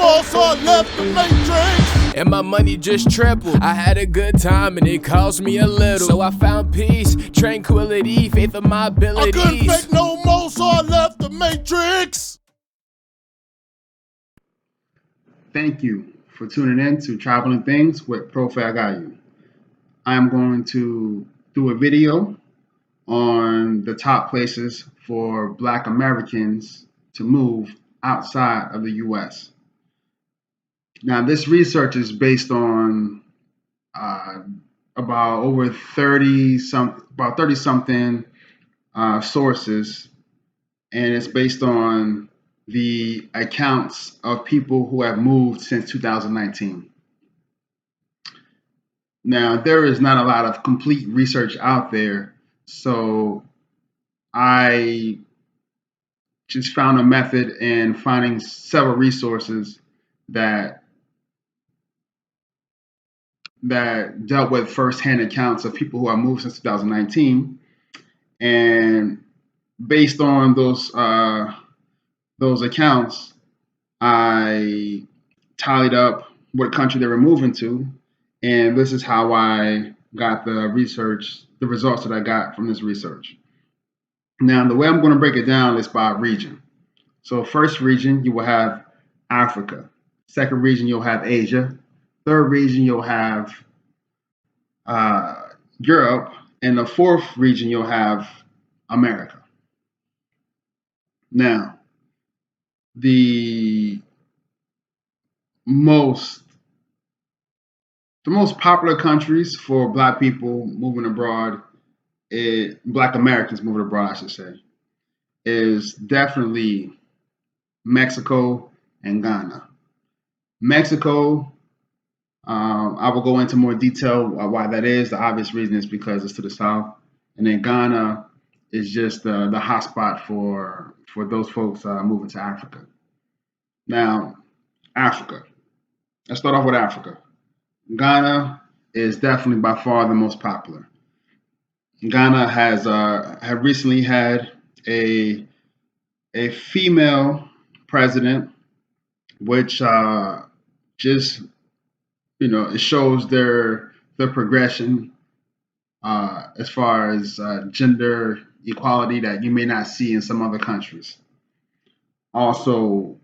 more, so I left the Matrix. And my money just tripled. I had a good time and it cost me a little. So I found peace, tranquility, faith in my abilities. I couldn't fake no more, so I left the Matrix. Thank you for tuning in to Traveling Things with Profile Gayu. I'm going to do a video on the top places for Black Americans to move outside of the U.S. Now, this research is based on about 30 something sources, and it's based on the accounts of people who have moved since 2019. Now, there is not a lot of complete research out there, so I just found a method in finding several resources that dealt with firsthand accounts of people who have moved since 2019, and based on those accounts, I tallied up what country they were moving to, and this is how I got the results that I got from this research. Now, the way I'm going to break it down is by region. So first region, you will have Africa. Second region, you'll have Asia. Third region, you'll have Europe. And the fourth region, you'll have America. Now, the most popular countries for Black people moving abroad, Black Americans moving abroad, I should say, is definitely Mexico and Ghana. Mexico, I will go into more detail why that is. The obvious reason is because it's to the south. And then Ghana is just the hotspot for those folks moving to Africa. Now, Africa. Let's start off with Africa. Ghana is definitely by far the most popular. Ghana has have recently had a female president, which just it shows their progression as far as gender equality that you may not see in some other countries. Also,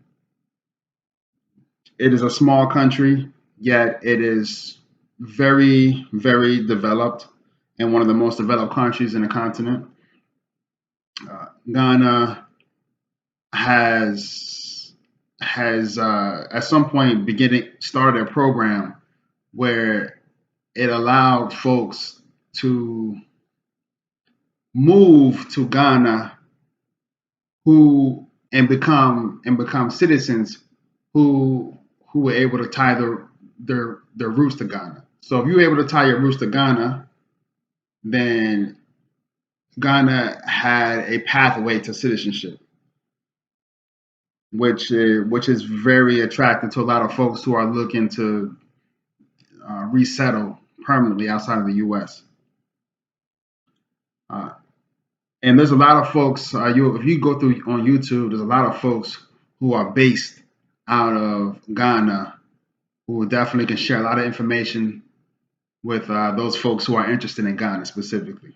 it is a small country, yet it is very, very developed and one of the most developed countries in the continent. Ghana has at some point started a program where it allowed folks to move to Ghana and become citizens who were able to tie their roots to Ghana. So if you were able to tie your roots to Ghana, then Ghana had a pathway to citizenship, which is very attractive to a lot of folks who are looking to resettle permanently outside of the U.S. And there's a lot of folks. If you go through on YouTube, there's a lot of folks who are based out of Ghana who definitely can share a lot of information with those folks who are interested in Ghana specifically.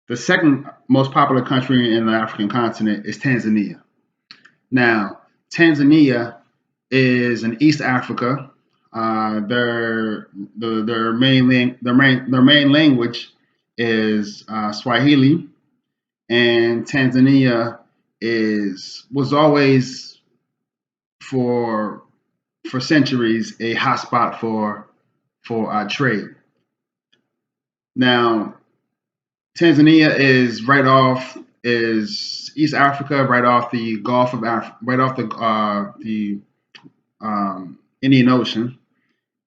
The second most popular country in the African continent is Tanzania. Now, Tanzania is in East Africa. Their main language is Swahili, and Tanzania was always for centuries a hotspot for trade. Now, Tanzania is East Africa, right off the Gulf of Africa, right off the Indian Ocean,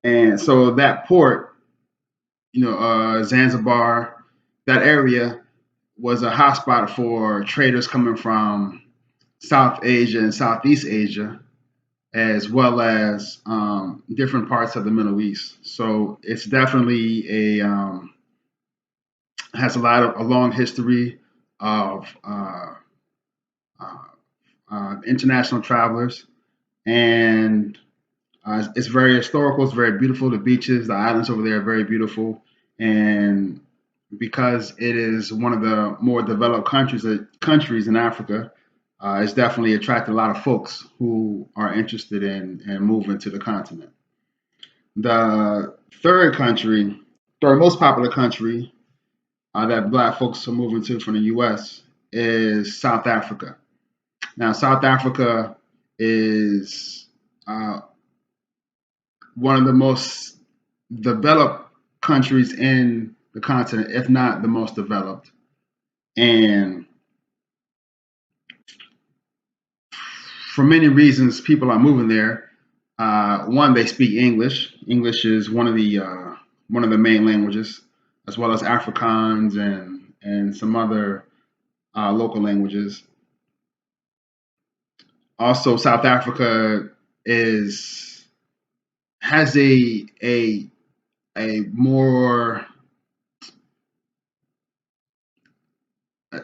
and so that port, Zanzibar, that area was a hotspot for traders coming from South Asia and Southeast Asia, as well as different parts of the Middle East. So it's definitely has a long history of international travelers. and it's very historical. It's very beautiful. The beaches, the islands over there are very beautiful, and because it is one of the more developed countries in Africa, it's definitely attracted a lot of folks who are interested in moving to the continent. The third most popular country that Black folks are moving to from the U.S. is South Africa. Now, South Africa is uh, one of the most developed countries in the continent, if not the most developed. And for many reasons, people are moving there. One, they speak English. English is one of the main languages, as well as Afrikaans and some other local languages. Also, South Africa is has a more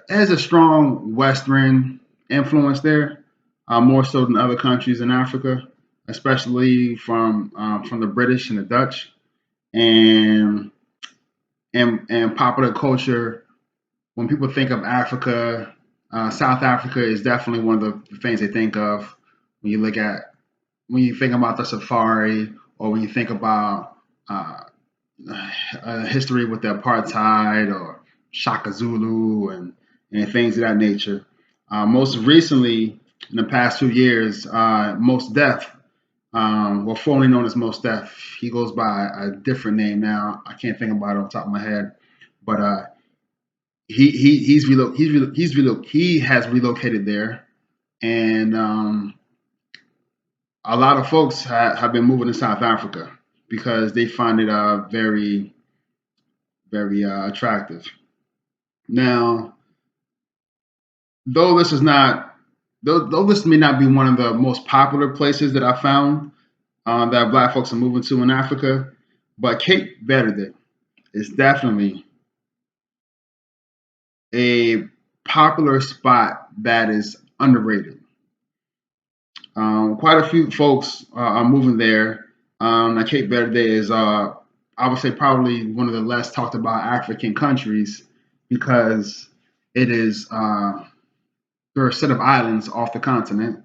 has a strong Western influence there, more so than other countries in Africa, especially from the British and the Dutch, and and popular culture. When people think of Africa, South Africa is definitely one of the things they think of when you look at when you think about the safari, or when you think about uh, history with the apartheid or Shaka Zulu and things of that nature. Most recently, in the past 2 years, Most Def, well, formerly known as Most Def, he goes by a different name now. I can't think about it off the top of my head, but he has relocated there, and a lot of folks have been moving to South Africa because they find it very attractive. Now, though this is not though this may not be one of the most popular places that I found that Black folks are moving to in Africa, but Cape Verde is definitely a popular spot that is underrated. Quite a few folks are moving there. Now Cape Verde is, I would say, probably one of the less talked about African countries because it is there are a set of islands off the continent,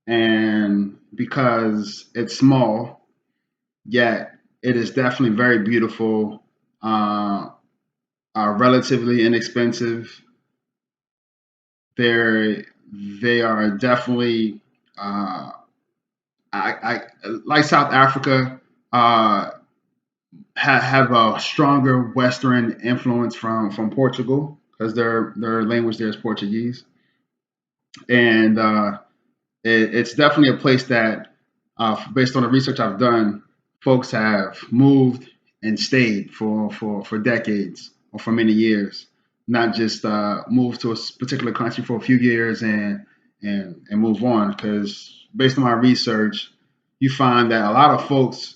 and because it's small, yet it is definitely very beautiful, relatively inexpensive. They are definitely uh, I like South Africa. Have a stronger Western influence from Portugal because their language there is Portuguese, and it's definitely a place that, based on the research I've done, folks have moved and stayed for decades or for many years, not just move to a particular country for a few years and move on. Because based on my research, you find that a lot of folks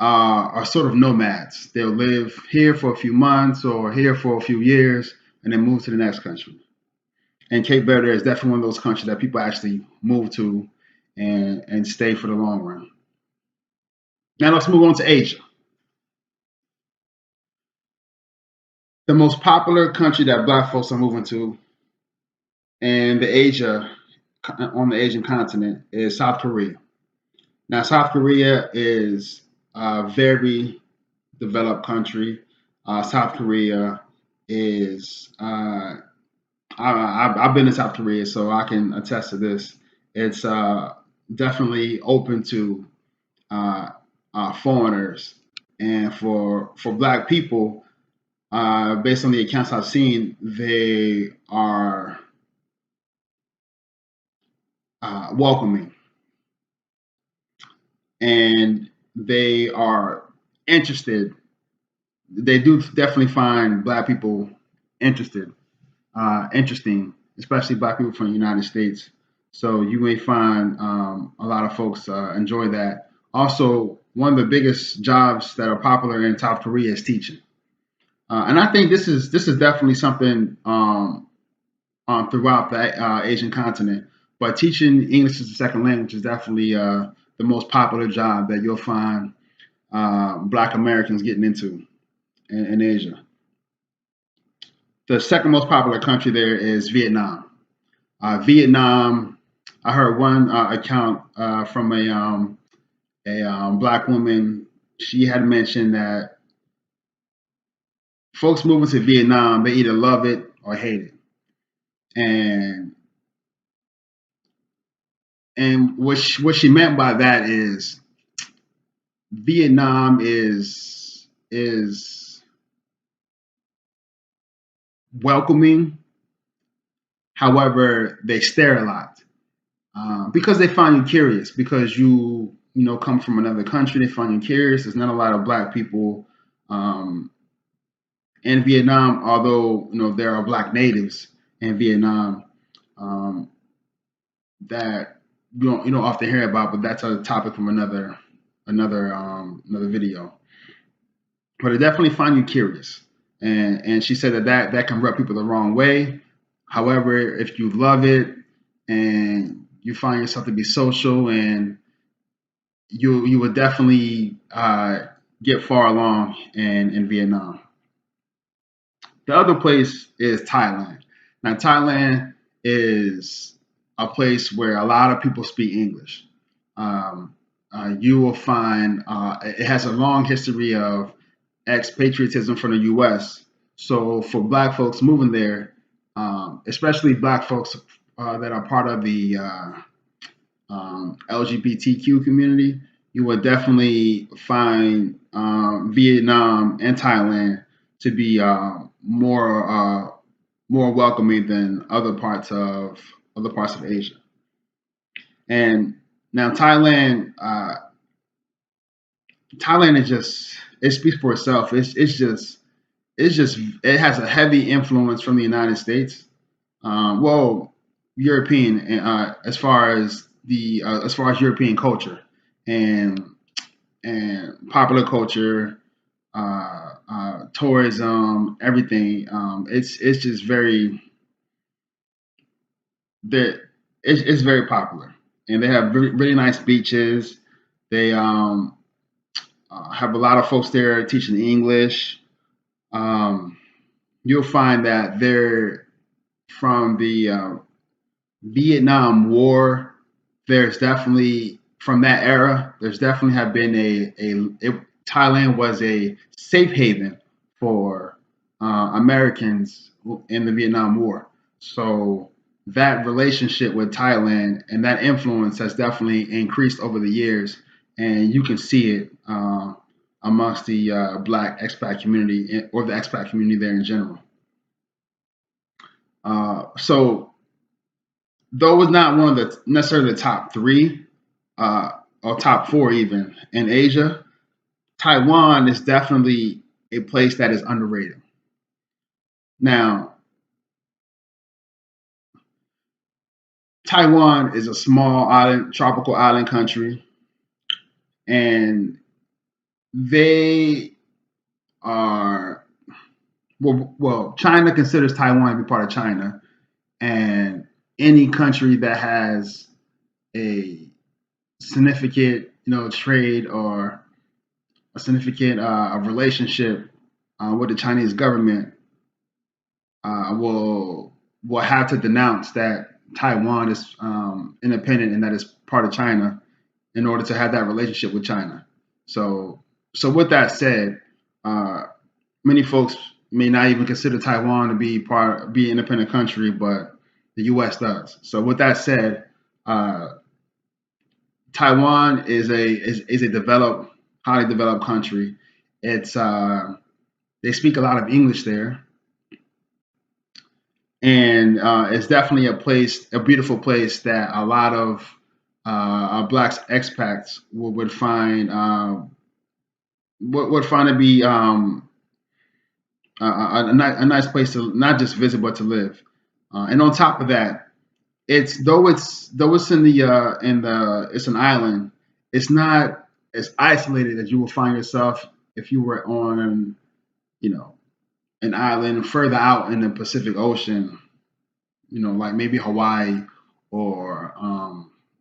are sort of nomads. They'll live here for a few months or here for a few years and then move to the next country. And Cape Verde is definitely one of those countries that people actually move to and stay for the long run. Now let's move on to Asia. The most popular country that Black folks are moving to in the Asia on the Asian continent is South Korea. Now South Korea is a very developed country. South Korea is I've been to South Korea, so I can attest to this. It's definitely open to uh, foreigners, and for Black people, based on the accounts I've seen, they are welcoming, and they are interested. They do definitely find Black people interested, interesting, especially Black people from the United States. So you may find a lot of folks enjoy that. Also, one of the biggest jobs that are popular in South Korea is teaching, and I think this is definitely something throughout the Asian continent. but teaching English as a second language is definitely the most popular job that you'll find Black Americans getting into in Asia. The second most popular country there is Vietnam. Vietnam, I heard one account from a Black woman. She had mentioned that folks moving to Vietnam, they either love it or hate it. And what she meant by that is Vietnam is welcoming. However, they stare a lot because they find you curious. Because you know come from another country, they find you curious. There's not a lot of Black people in Vietnam, although there are Black natives in Vietnam that you don't often hear about. But that's a topic from another video. But it definitely find you curious, and she said that can rub people the wrong way. However, if you love it and you find yourself to be social, and you would definitely get far along in Vietnam. The other place is Thailand. Now, Thailand is a place where a lot of people speak English. You will find it has a long history of expatriatism from the U.S. So for Black folks moving there, especially Black folks that are part of the LGBTQ community, you would definitely find Vietnam and Thailand to be more welcoming than other parts of Asia. And now Thailand is just it speaks for itself. It has a heavy influence from the United States. Well, European as far as European culture and popular culture, tourism, everything. It's just very that it's very popular, and they have really, really nice beaches. They have a lot of folks there teaching English. Um, you'll find that they're from the Vietnam War. There's definitely from that era. There's definitely have been Thailand was a safe haven for Americans in the Vietnam War. So that relationship with Thailand and that influence has definitely increased over the years, and you can see it amongst the Black expat community or the expat community there in general. So though it's not one of the necessarily the top three or top four even in Asia, Taiwan is definitely a place that is underrated. Now, Taiwan is a small island, tropical island country, and they are well. China considers Taiwan to be part of China, and any country that has a significant, trade or a significant relationship with the Chinese government will have to denounce that Taiwan is independent and that it's part of China in order to have that relationship with China. So with that said, many folks may not even consider Taiwan to be an independent country, but the U.S. does. So with that said, Taiwan is a highly developed country. It's they speak a lot of English there, and it's definitely a beautiful place that a lot of Black expats would find would find to be a nice place to not just visit but to live. And on top of that, it's it's an island. It's not as isolated as you will find yourself if you were on an island further out in the Pacific Ocean, like maybe Hawaii or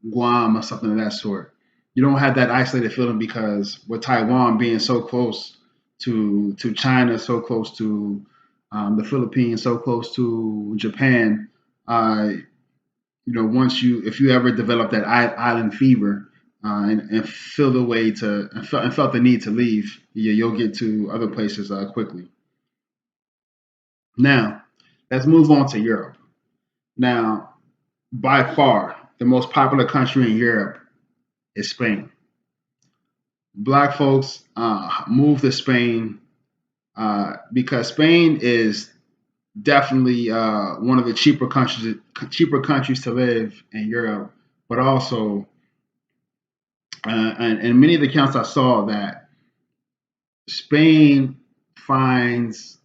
Guam or something of that sort. You don't have that isolated feeling because with Taiwan being so close to China, so close to the Philippines, so close to Japan. Once if you ever develop that island fever and feel the way to and felt the need to leave, you'll get to other places quickly. Now, let's move on to Europe. Now, by far, the most popular country in Europe is Spain. Black folks move to Spain because Spain is definitely one of the cheaper countries to live in Europe, but also, and many of the accounts I saw that Spain finds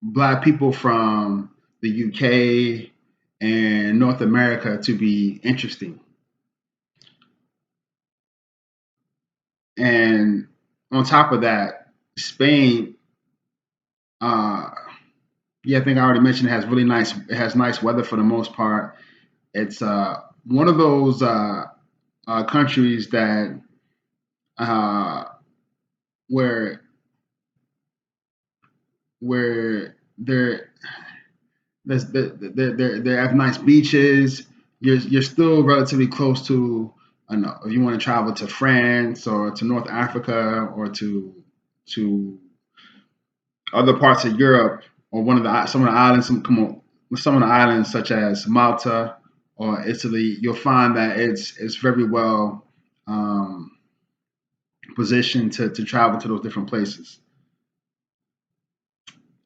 Black people from the UK and North America to be interesting. And on top of that, Spain, yeah, I think I already mentioned it has nice weather for the most part. It's one of those countries that uh, where where they have nice beaches. You're still relatively close to, I don't know, if you want to travel to France or to North Africa or to other parts of Europe or some of the islands, some of the islands such as Malta or Italy, you'll find that it's very well um, positioned to travel to those different places.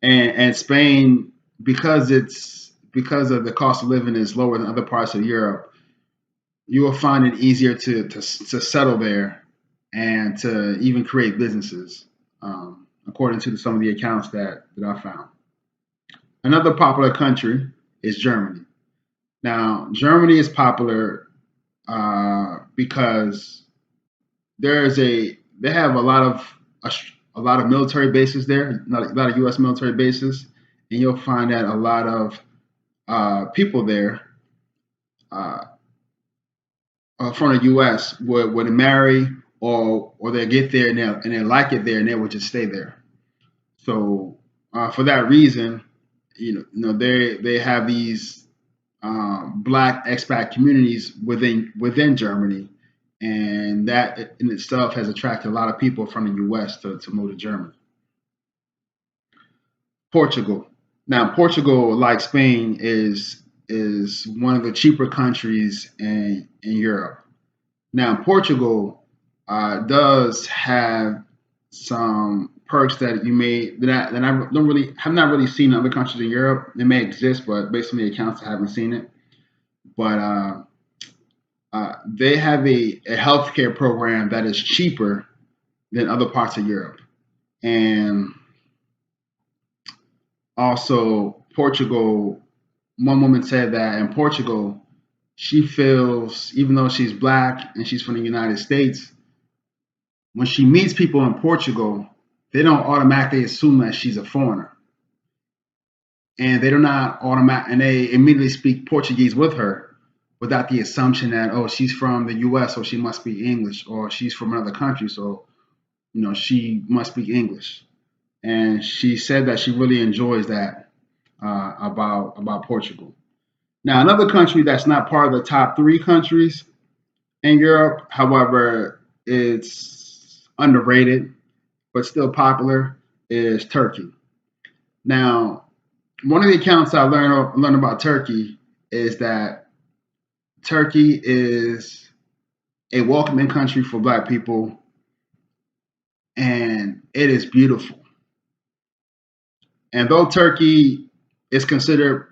And Spain, because of the cost of living is lower than other parts of Europe, you will find it easier to settle there and to even create businesses, according to some of the accounts that I found. Another popular country is Germany. Now, Germany is popular because they have a lot of military bases there, a lot of U.S. military bases, and you'll find that a lot of people there uh, from the U.S. would marry or they get there and they like it there and they would just stay there. So for that reason, they have these Black expat communities within Germany, and that in itself has attracted a lot of people from the U.S. to move to Germany. Portugal. Now, Portugal, like Spain, is one of the cheaper countries in Europe. Now, Portugal does have some perks that I don't really have not really seen in other countries in Europe. They may exist, but based on the accounts, I haven't seen it. But they have a healthcare program that is cheaper than other parts of Europe, and also Portugal. One woman said that in Portugal, she feels, even though she's Black and she's from the United States, when she meets people in Portugal, they don't automatically assume that she's a foreigner, and and they immediately speak Portuguese with her without the assumption that, oh, she's from the U.S. so she must speak English, or she's from another country so she must speak English. And she said that she really enjoys that about Portugal. Now, another country that's not part of the top three countries in Europe, however, it's underrated but still popular, is Turkey. Now, one of the accounts I learned about Turkey is that Turkey is a welcoming country for Black people, and it is beautiful. And though Turkey is considered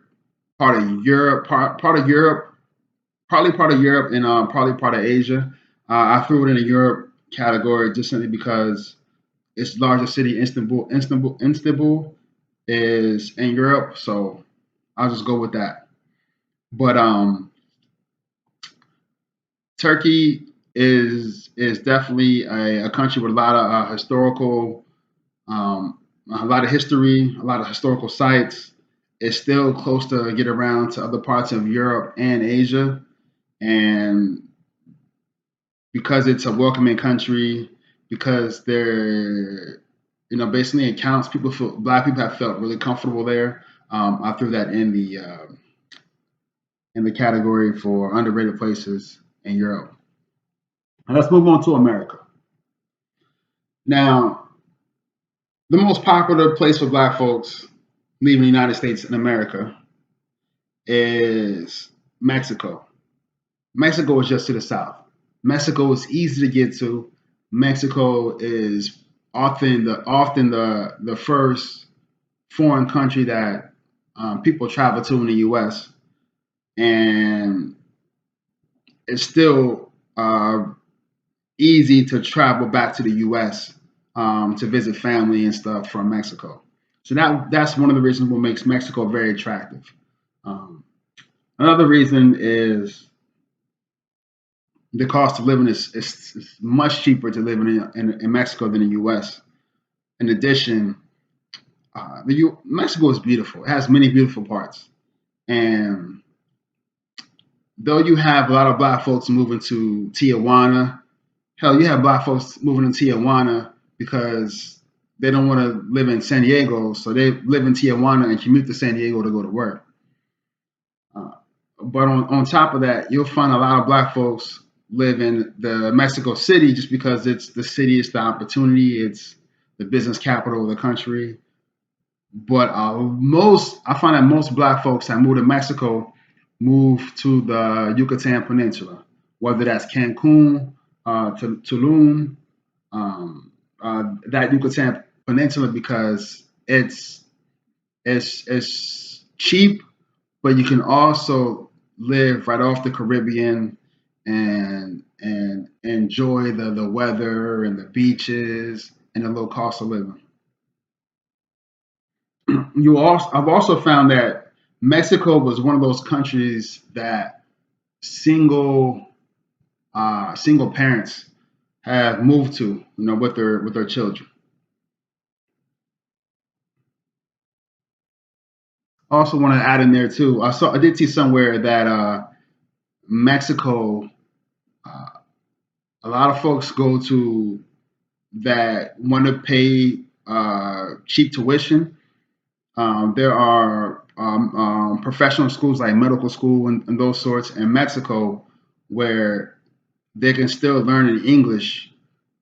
part of Europe, part of Europe, probably part of Europe, and probably part of Asia, I threw it in the Europe category just simply because its largest city, Istanbul, is in Europe, so I'll just go with that. But Turkey is definitely a country with a lot of historical, a lot of history, a lot of historical sites, it's still close to get around to other parts of Europe and Asia. And because it's a welcoming country, because they're, basically it counts. Black people have felt really comfortable there. I threw that in the category for underrated places in Europe. And let's move on to America. Now, the most popular place for Black folks leaving the United States and America is Mexico. Mexico is just to the south. Mexico is easy to get to. Mexico is often the first foreign country that people travel to in the U.S. And it's still easy to travel back to the U.S. To visit family and stuff from Mexico. So that's one of the reasons what makes Mexico very attractive. Another reason is the cost of living is much cheaper to live in Mexico than the U.S. In addition, Mexico is beautiful. It has many beautiful parts. And though you have a lot of Black folks moving to Tijuana, hell, you have Black folks moving to Tijuana because they don't want to live in San Diego, so they live in Tijuana and commute to San Diego to go to work. But on top of that, you'll find a lot of Black folks live in the Mexico City just because it's the city, it's the opportunity, it's the business capital of the country. But I find that most Black folks that move to Mexico move to the Yucatan Peninsula, whether that's Cancun, Tulum, that Yucatan Peninsula, because it's cheap, but you can also live right off the Caribbean and enjoy the weather and the beaches and the low cost of living. I've also found that Mexico was one of those countries that single parents have moved to, with their children. I also want to add in there too. I did see somewhere that Mexico, a lot of folks go to that want to pay cheap tuition. There are professional schools like medical school and those sorts in Mexico where they can still learn in English,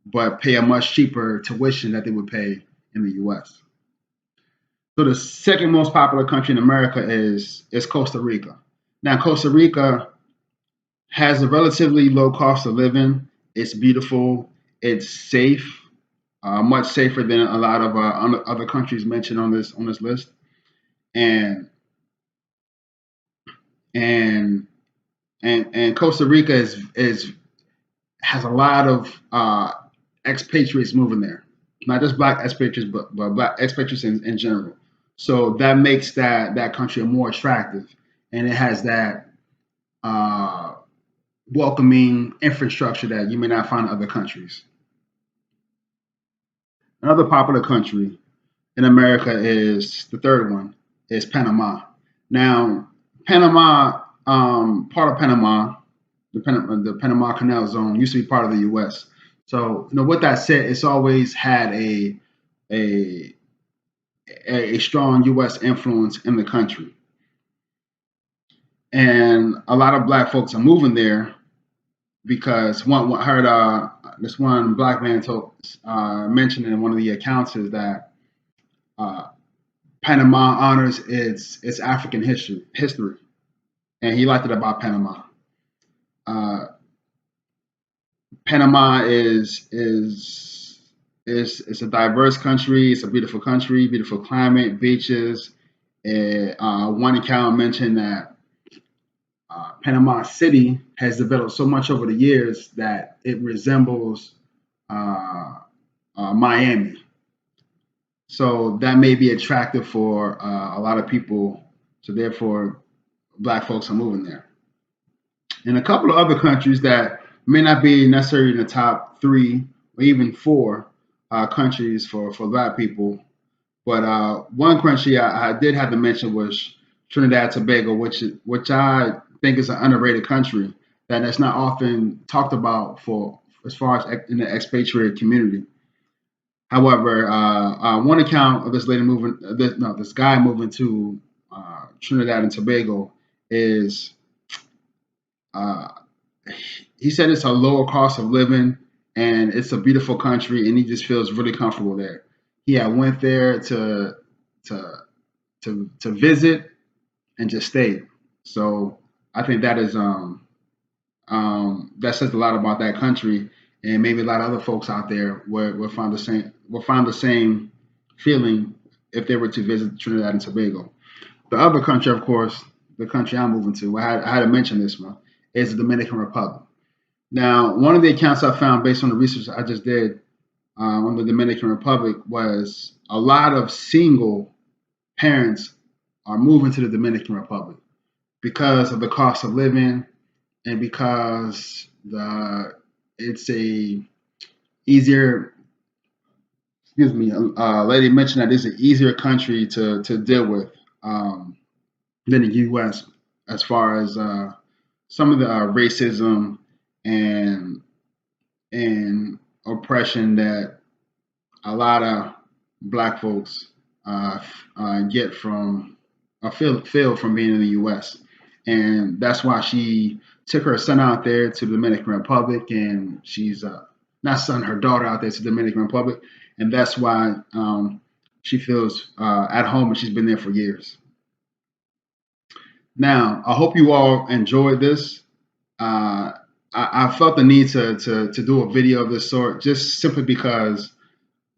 but pay a much cheaper tuition that they would pay in the U.S. So the second most popular country in America is Costa Rica. Now, Costa Rica has a relatively low cost of living. It's beautiful. It's safe, much safer than a lot of other countries mentioned on this list. And Costa Rica has a lot of expatriates moving there, not just Black expatriates, but Black expatriates in general. So that makes that country more attractive, and it has that welcoming infrastructure that you may not find in other countries. Another popular country in America is the third one is Panama. Now, Panama, part of Panama, the Panama Canal Zone used to be part of the U.S. So, with that said, it's always had a strong U.S. influence in the country. And a lot of Black folks are moving there because I heard this one Black man mentioned in one of the accounts is that Panama honors its African history, and he liked it about Panama. Panama is a diverse country. It's a beautiful country, beautiful climate, beaches. One account mentioned that Panama City has developed so much over the years that it resembles Miami. So that may be attractive for a lot of people. So therefore, Black folks are moving there. And a couple of other countries that may not be necessarily in the top 3 or even 4 countries for Black people, But one country I did have to mention was Trinidad Tobago, which I think is an underrated country that's not often talked about for as far as in the expatriate community. However, one account of this lady moving, this guy moving to Trinidad and Tobago is uh, he said it's a lower cost of living and it's a beautiful country and he just feels really comfortable there. He had went there to to visit and just stay. So I think that is that says a lot about that country, and maybe a lot of other folks out there will find the same feeling if they were to visit Trinidad and Tobago. The other country, of course, the country I'm moving to, I had to mention this one, is the Dominican Republic. Now, one of the accounts I found based on the research I just did on the Dominican Republic was a lot of single parents are moving to the Dominican Republic because of the cost of living and because it's a easier. Excuse me, lady mentioned that it's an easier country to deal with than the U.S. as far as some of the racism and oppression that a lot of black folks get from feel from being in the U.S. And that's why she took her son out there to the Dominican Republic, and she's not son, her daughter out there to the Dominican Republic, and that's why she feels at home, and she's been there for years. Now, I hope you all enjoyed this. I felt the need to do a video of this sort just simply because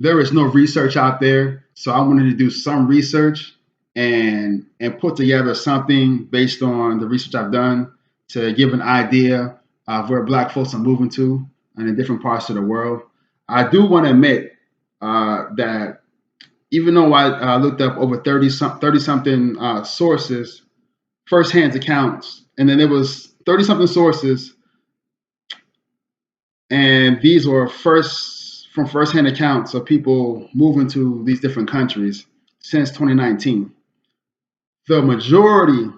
there is no research out there. So I wanted to do some research and put together something based on the research I've done to give an idea of where black folks are moving to and in different parts of the world. I do want to admit that even though I looked up over 30 something sources, first-hand accounts, and then there was 30 something sources, and these were from first-hand accounts of people moving to these different countries since 2019. The majority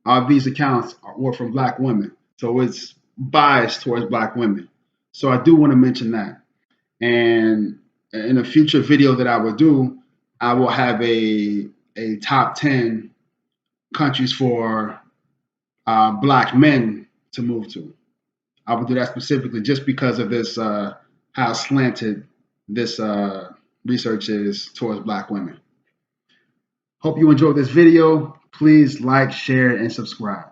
of these accounts were from black women, so it's biased towards black women. So I do want to mention that. And in a future video that I will do, I will have a top 10 countries for black men to move to. I will do that specifically just because of this, how slanted this research is towards black women. Hope you enjoyed this video. Please like, share, and subscribe.